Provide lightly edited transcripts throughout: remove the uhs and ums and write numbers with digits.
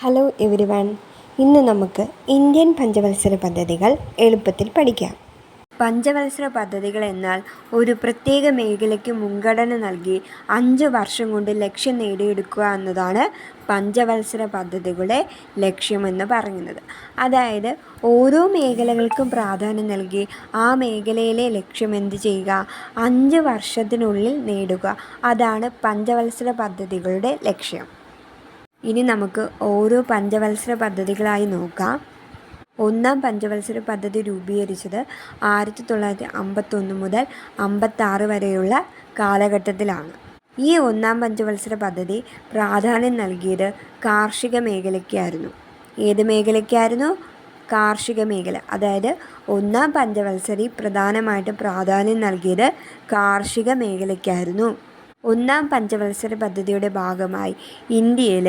Hello everyone. ഇന്ന് നമുക്ക് Indian പഞ്ചവത്സര പദ്ധതികൾ എളുപ്പത്തിൽ പഠിക്കാം. പഞ്ചവത്സര പദ്ധതികൾ എന്നാൽ ഒരു പ്രത്യേക മേഖലയ്ക്ക് മുൻഗണന നൽകി 5 വർഷം കൊണ്ട് ലക്ഷ്യം നേടിയെടുക്കുക എന്നതാണ് പഞ്ചവത്സര പദ്ധതികളുടെ ലക്ഷ്യമെന്ന് പറയുന്നത്. അതായത് ഓരോ മേഖലകൾക്കും പ്രാധാന്യം നൽകി ആ മേഖലയിലെ ലക്ഷ്യം എന്ത് ചെയ്യുക, 5 വർഷത്തിനുള്ളിൽ നേടുക. അതാണ് പഞ്ചവത്സര പദ്ധതികളുടെ ലക്ഷ്യം. ഇനി നമുക്ക് ഓരോ പഞ്ചവത്സര പദ്ധതികളായി നോക്കാം. ഒന്നാം പഞ്ചവത്സര പദ്ധതി രൂപീകരിച്ചത് 1951 മുതൽ 56 വരെയുള്ള കാലഘട്ടത്തിലാണ്. ഈ ഒന്നാം പഞ്ചവത്സര പദ്ധതി പ്രാധാന്യം നൽകിയത് കാർഷിക മേഖലയ്ക്കായിരുന്നു. ഏത് മേഖലയ്ക്കായിരുന്നു? കാർഷിക മേഖല. അതായത് ഒന്നാം പഞ്ചവത്സരി പ്രധാനമായിട്ടും പ്രാധാന്യം നൽകിയത് കാർഷിക മേഖലയ്ക്കായിരുന്നു. ഒന്നാം പഞ്ചവത്സര പദ്ധതിയുടെ ഭാഗമായി ഇന്ത്യയിൽ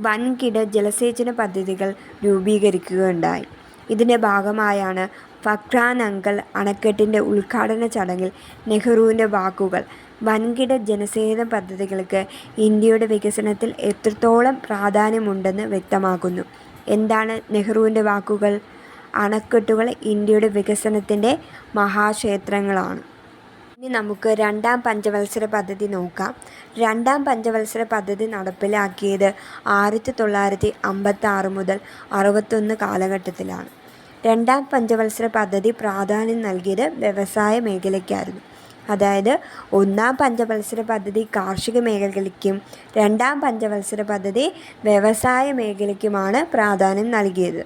വൻകിട ജലസേചന പദ്ധതികൾ രൂപീകരിക്കുകയുണ്ടായി. ഇതിൻ്റെ ഭാഗമായാണ് ഫക്രാനങ്കൽ അണക്കെട്ടിൻ്റെ ഉദ്ഘാടന ചടങ്ങിൽ നെഹ്റുവിൻ്റെ വാക്കുകൾ വൻകിട ജലസേചന പദ്ധതികൾക്ക് ഇന്ത്യയുടെ വികസനത്തിൽ എത്രത്തോളം പ്രാധാന്യമുണ്ടെന്ന് വ്യക്തമാക്കുന്നു. എന്താണ് നെഹ്റുവിൻ്റെ വാക്കുകൾ? അണക്കെട്ടുകൾ ഇന്ത്യയുടെ വികസനത്തിൻ്റെ മഹാക്ഷേത്രങ്ങളാണ്. ഇനി നമുക്ക് രണ്ടാം പഞ്ചവത്സര പദ്ധതി നോക്കാം. രണ്ടാം പഞ്ചവത്സര പദ്ധതി നടപ്പിലാക്കിയത് 1956 മുതൽ 61 കാലഘട്ടത്തിലാണ്. രണ്ടാം പഞ്ചവത്സര പദ്ധതി പ്രാധാന്യം നൽകിയത് വ്യവസായ മേഖലയ്ക്കായിരുന്നു. അതായത് ഒന്നാം പഞ്ചവത്സര പദ്ധതി കാർഷിക മേഖലയ്ക്കും രണ്ടാം പഞ്ചവത്സര പദ്ധതി വ്യവസായ മേഖലയ്ക്കുമാണ് പ്രാധാന്യം നൽകിയത്.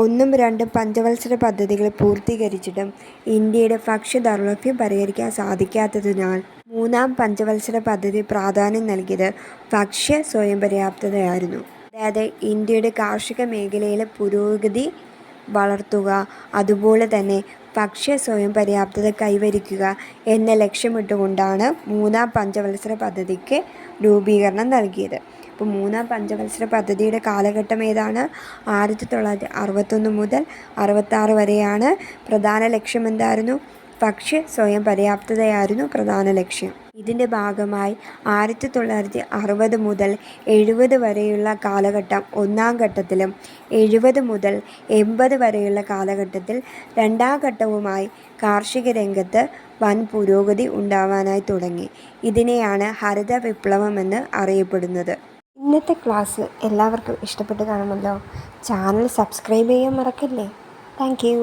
ഒന്നും രണ്ടും പഞ്ചവത്സര പദ്ധതികൾ പൂർത്തീകരിച്ചിട്ടും ഇന്ത്യയുടെ ഭക്ഷ്യദൗർലഭ്യം പരിഹരിക്കാൻ സാധിക്കാത്തതിനാൽ മൂന്നാം പഞ്ചവത്സര പദ്ധതി പ്രാധാന്യം നൽകിയത് ഭക്ഷ്യ സ്വയം പര്യാപ്തതയായിരുന്നു. അതായത് ഇന്ത്യയുടെ കാർഷിക മേഖലയിലെ പുരോഗതി വളർത്തുക, അതുപോലെ തന്നെ ഭക്ഷ്യ സ്വയം പര്യാപ്തത കൈവരിക്കുക എന്ന ലക്ഷ്യമിട്ടുകൊണ്ടാണ് മൂന്നാം പഞ്ചവത്സര പദ്ധതിക്ക് രൂപീകരണം നൽകിയത്. ഇപ്പോൾ മൂന്നാം പഞ്ചവത്സര പദ്ധതിയുടെ കാലഘട്ടം ഏതാണ്? 1961 മുതൽ 66 വരെയാണ്. പ്രധാന ലക്ഷ്യം എന്തായിരുന്നു? ഭക്ഷ്യ സ്വയം പര്യാപ്തതയായിരുന്നു പ്രധാന ലക്ഷ്യം. ഇതിൻ്റെ ഭാഗമായി 1960 മുതൽ 70 വരെയുള്ള കാലഘട്ടം ഒന്നാം ഘട്ടത്തിലും 70 മുതൽ 80 വരെയുള്ള കാലഘട്ടത്തിൽ രണ്ടാം ഘട്ടവുമായി കാർഷിക രംഗത്ത് വൻ പുരോഗതി ഉണ്ടാവാനായി തുടങ്ങി. ഇതിനെയാണ് ഹരിത വിപ്ലവം എന്ന് അറിയപ്പെടുന്നത്. ഇന്നത്തെ ക്ലാസ് എല്ലാവർക്കും ഇഷ്ടപ്പെട്ട് കാണുമല്ലോ. ചാനൽ സബ്സ്ക്രൈബ് ചെയ്യാൻ മറക്കല്ലേ. Thank you.